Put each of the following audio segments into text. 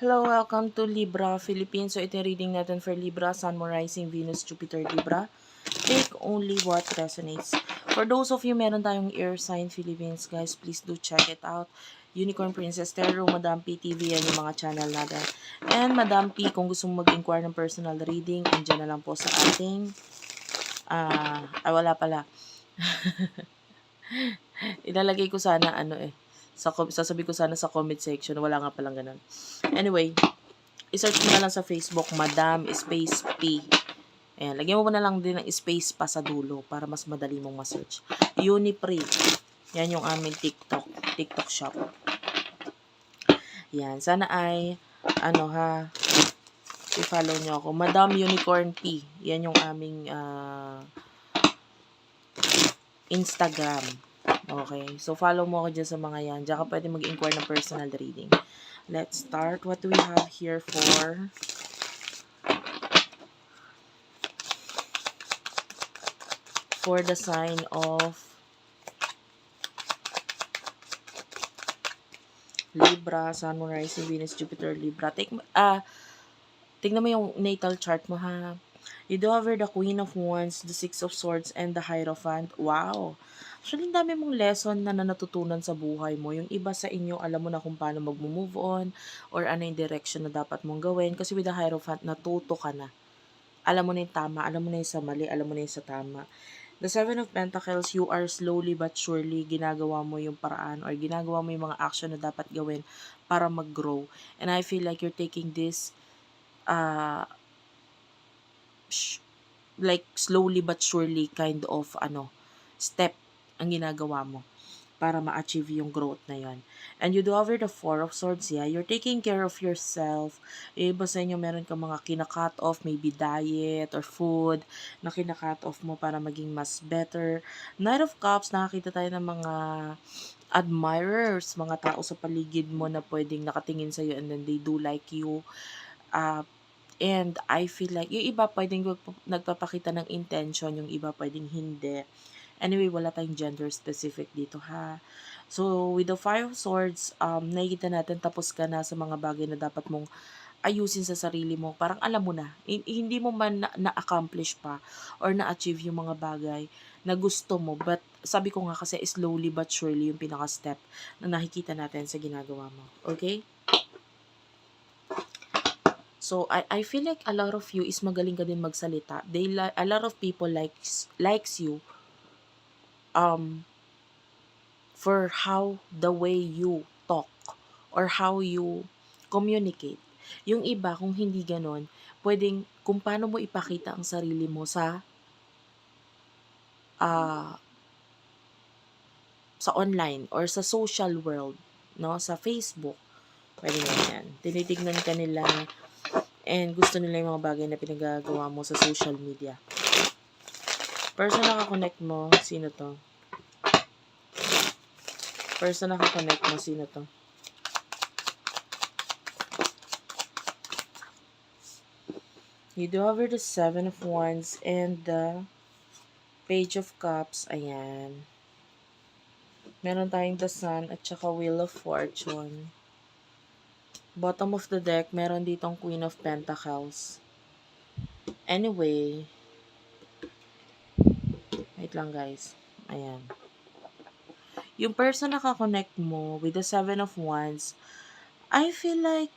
Hello, welcome to Libra, Philippines. So, ito yung reading natin for Libra, Sun, Moon, Rising, Venus, Jupiter, Libra. Take only what resonates. For those of you meron tayong air sign Philippines, guys, please do check it out. Unicorn Princess Tarot, Madam P TV, yan yung mga channel natin. And Madam P, kung gusto mo mag-inquire ng personal reading, andyan na lang po sa ating, wala pala. Ilalagay ko sana, sasabi ko sana sa comment section, wala nga palang ganun. Anyway, i-search mo na lang sa Facebook, Madam Space P. Ayan, lagyan mo na lang din ng space pa sa dulo para mas madali mong ma-search. Unipre. Yan yung aming TikTok shop. Yan, sana ay, i-follow nyo ako. Madam Unicorn P. Yan yung aming Instagram. Okay, so follow mo ako dyan sa mga yan. Diyan ka pwede mag-inquire ng personal reading. Let's start. What do we have here for the sign of Libra, Sun, Moon, Rising, Venus, Jupiter, Libra. Tignan mo yung natal chart mo, ha. You do have the Queen of Wands, the Six of Swords, and the Hierophant. Wow! Actually, ang dami mong lesson na natutunan sa buhay mo. Yung iba sa inyo, alam mo na kung paano mag-move on or ano yung direction na dapat mong gawin. Kasi with the Hierophant, natuto ka na. Alam mo na yung tama, alam mo na yung sa mali, alam mo na yung sa tama. The Seven of Pentacles, you are slowly but surely ginagawa mo yung paraan or ginagawa mo yung mga action na dapat gawin para mag-grow. And I feel like you're taking this like slowly but surely kind of step ang ginagawa mo para ma-achieve yung growth na yon. And you do over the Four of Swords, yeah, you're taking care of yourself. Iba sa inyo meron ka mga kina-cut off, maybe diet or food na kina-cut off mo para maging mas better. Knight of Cups, nakakita tayo ng mga admirers, mga tao sa paligid mo na pwedeng nakatingin sa'yo and then they do like you. And I feel like, yung iba pwedeng nagpapakita ng intention, yung iba pwedeng hindi. Anyway, wala tayong gender specific dito, ha. So, with the Five of Swords, nakikita natin tapos ka na sa mga bagay na dapat mong ayusin sa sarili mo. Parang alam mo na, hindi mo man na-accomplish pa or na-achieve yung mga bagay na gusto mo. But sabi ko nga kasi, slowly but surely yung pinaka-step na nakikita natin sa ginagawa mo. Okay? So, I feel like a lot of you is magaling ka din magsalita. A lot of people likes you for how the way you talk or how you communicate. Yung iba, kung hindi ganon, pwedeng kung paano mo ipakita ang sarili mo sa online or sa social world, no? Sa Facebook, pwede ganyan. Tinitignan ka nila and gusto nila yung mga bagay na pinagagawa mo sa social media. Person na connect mo, sino to? Person na connect mo, sino to? You do have the Seven of Wands and the Page of Cups. Ayan. Meron tayong the Sun at saka Wheel of Fortune. Bottom of the deck, meron ditong Queen of Pentacles. Anyway, wait lang guys. Ayan. Yung person na connect mo with the Seven of Wands, I feel like,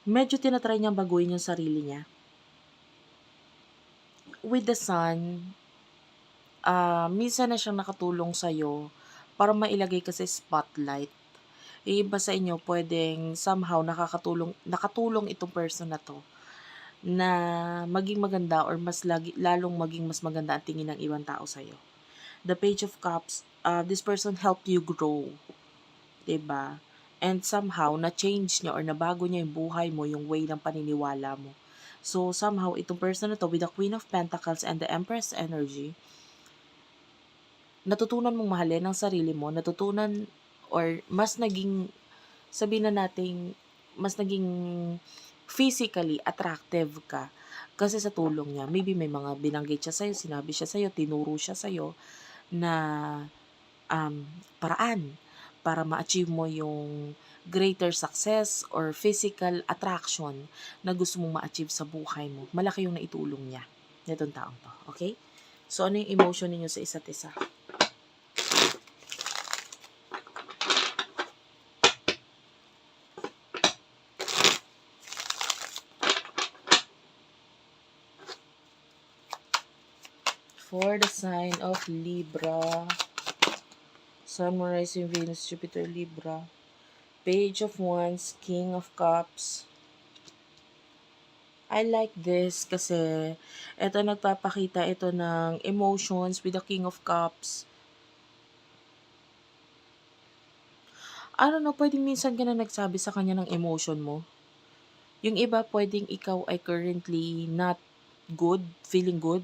medyo tinatry niyang baguhin yung sarili niya. With the Sun, minsan na siyang nakatulong sa'yo para mailagay ka sa spotlight. Yung iba sa inyo, pwedeng somehow nakatulong itong person na to na maging maganda or lalong maging mas maganda ang tingin ng ibang tao sa'yo. The Page of Cups, this person helped you grow. Diba? And somehow, na-change niya or nabago niya yung buhay mo, yung way ng paniniwala mo. So, somehow, itong person na to with the Queen of Pentacles and the Empress energy, natutunan mong mahalin ang sarili mo, natutunan or mas naging, sabihin na natin, mas naging physically attractive ka kasi sa tulong niya. Maybe may mga binanggit siya sa'yo, sinabi siya sa'yo, tinuro siya sa'yo na paraan para ma-achieve mo yung greater success or physical attraction na gusto mong ma-achieve sa buhay mo. Malaki yung naitulong niya nitong taong to. Okay? So, ano yung emotion ninyo sa isa't isa? For the sign of Libra, Sun, Moon, Rising, Venus, Jupiter, Libra, Page of Wands, King of Cups. I like this kasi ito nagpapakita ito ng emotions with the King of Cups. I don't know, pwedeng minsan ka na nagsabi sa kanya ng emotion mo. Yung iba, pwedeng ikaw ay currently not good, feeling good.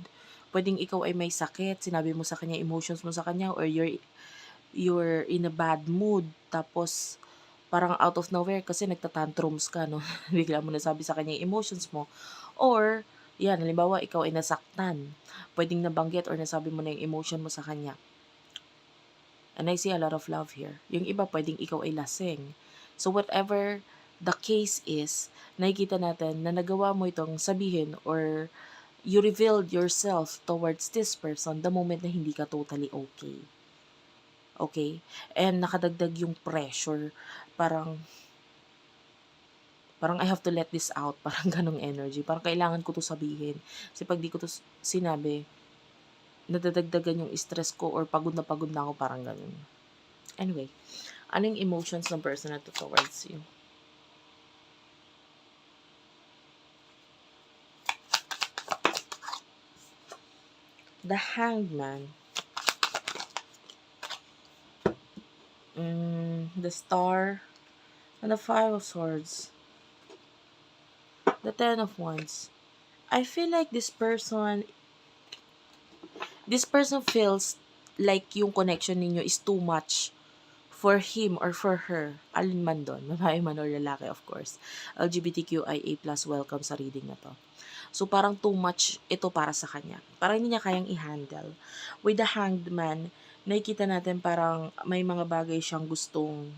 Pwedeng ikaw ay may sakit, sinabi mo sa kanya, emotions mo sa kanya, or you're in a bad mood, tapos parang out of nowhere kasi nagtatantrums ka, no? Bigla mo nasabi sa kanya yung emotions mo. Or, yan, halimbawa, ikaw ay nasaktan. Pwedeng nabanggit or nasabi mo na yung emotion mo sa kanya. And I see a lot of love here. Yung iba, pwedeng ikaw ay lasing. So, whatever the case is, nakikita natin na nagawa mo itong sabihin or you revealed yourself towards this person the moment na hindi ka totally okay. Okay? And nakadagdag yung pressure. Parang I have to let this out. Parang ganong energy. Parang kailangan ko to sabihin. Kasi pag di ko to sinabi, nadadagdagan yung stress ko or pagod na ako. Parang ganon. Anyway, ano yung emotions ng person na to towards you? The Hanged Man. The Star. And the Five of Swords. The Ten of Wands. I feel like this person feels like yung connection ninyo is too much for him or for her. Alin man doon, babae man or lalaki, of course. LGBTQIA+, welcome sa reading na to. So, parang too much ito para sa kanya. Parang hindi niya kayang i-handle. With the Hanged Man, nakikita natin parang may mga bagay siyang gustong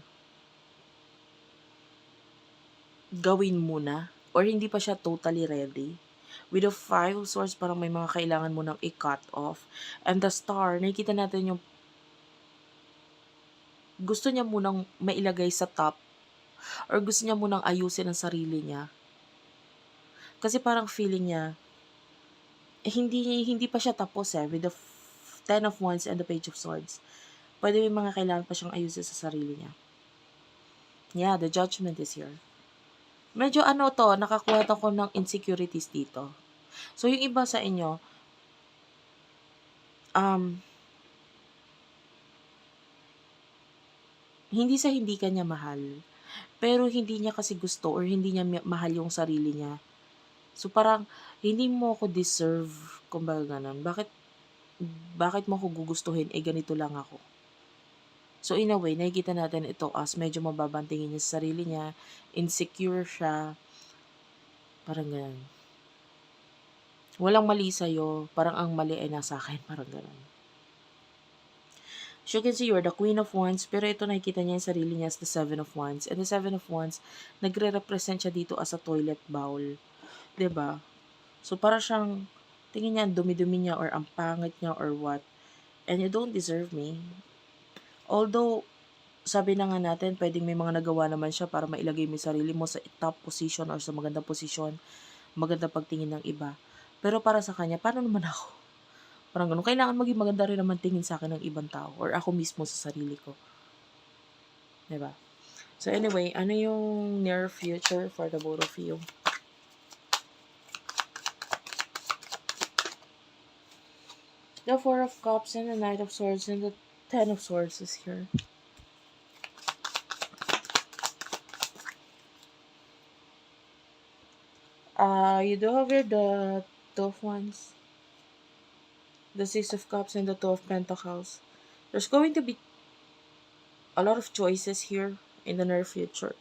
gawin muna or hindi pa siya totally ready. With the Five of Swords, parang may mga kailangan mo nang i-cut off. And the Star, nakikita natin yung gusto niya munang mailagay sa top or gusto niya munang ayusin ang sarili niya. Kasi parang feeling niya, hindi pa siya tapos with the Ten of Wands and the Page of Swords. Pwede may mga kailangan pa siyang ayusin sa sarili niya. Yeah, the Judgment is here. Medyo nakakuha ako ng insecurities dito. So, yung iba sa inyo, hindi sa hindi ka niya mahal, pero hindi niya kasi gusto or hindi niya mahal yung sarili niya. So, parang, hindi mo ako deserve, kumbaga ganun. Bakit mo ako gugustuhin? Ganito lang ako. So, in a way, nakikita natin ito as medyo mababantingin niya sa sarili niya, insecure siya, parang ganun. Walang mali sa'yo, parang ang mali ay nasa akin, parang ganun. So, you can see, you're the Queen of Wands, pero ito nakikita niya yung sarili niya as the Seven of Wands. And the Seven of Wands, nagre-represent siya dito as a toilet bowl. 'Di ba? So, para siyang, tingin niya, dumi-dumi niya or ang pangit niya or what. And you don't deserve me. Although, sabi na nga natin, pwedeng may mga nagawa naman siya para mailagay mo yung sarili mo sa top position or sa magandang posisyon, magandang pagtingin ng iba. Pero para sa kanya, paano naman ako? Parang ganun. Kailangan maging maganda rin naman tingin sa akin ng ibang tao or ako mismo sa sarili ko. 'Di ba? So anyway, ano yung near future for the both of you? The Four of Cups and the Knight of Swords and the Ten of Swords is here. You do have here the Two of Wands, the Six of Cups, and the Two of Pentacles. There's going to be a lot of choices here in the near future.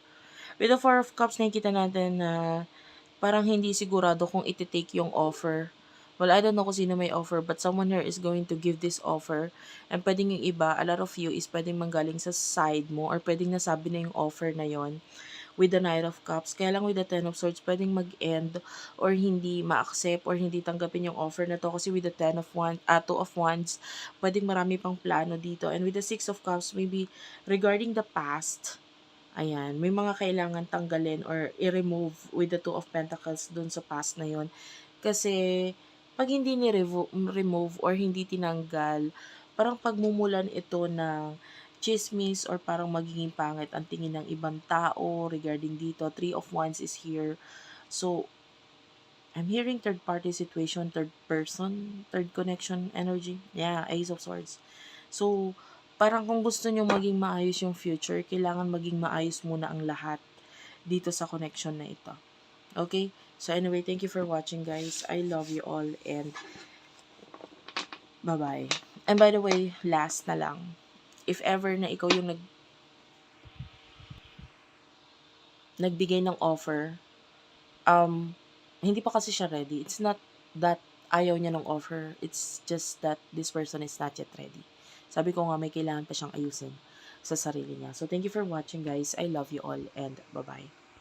With the Four of Cups, nakikita natin na parang hindi sigurado kung iti-take yung offer Well, I don't know kung sino may offer, but someone here is going to give this offer. And pwedeng yung iba, a lot of you is pwedeng manggaling sa side mo or pwedeng nasabi na yung offer na yon with the Knight of Cups. Kaya lang with the Ten of Swords, pwedeng mag-end or hindi ma-accept or hindi tanggapin yung offer na to. Kasi with the Two of Wands, pwedeng marami pang plano dito. And with the Six of Cups, maybe regarding the past, ayan, may mga kailangan tanggalin or i-remove with the Two of Pentacles dun sa past na yon. Kasi, pag hindi ni-remove or hindi tinanggal, parang pagmumulan ito ng chismis or parang magiging pangit ang tingin ng ibang tao regarding dito. Three of Wands is here. So, I'm hearing third party situation, third person, third connection energy. Yeah, Ace of Swords. So, parang kung gusto nyo maging maayos yung future, kailangan maging maayos muna ang lahat dito sa connection na ito. Okay? So anyway, thank you for watching, guys. I love you all and bye-bye. And by the way, last na lang. If ever na ikaw yung nagbigay ng offer, hindi pa kasi siya ready. It's not that ayaw niya ng offer. It's just that this person is not yet ready. Sabi ko nga, may kailangan pa siyang ayusin sa sarili niya. So thank you for watching, guys. I love you all and bye-bye.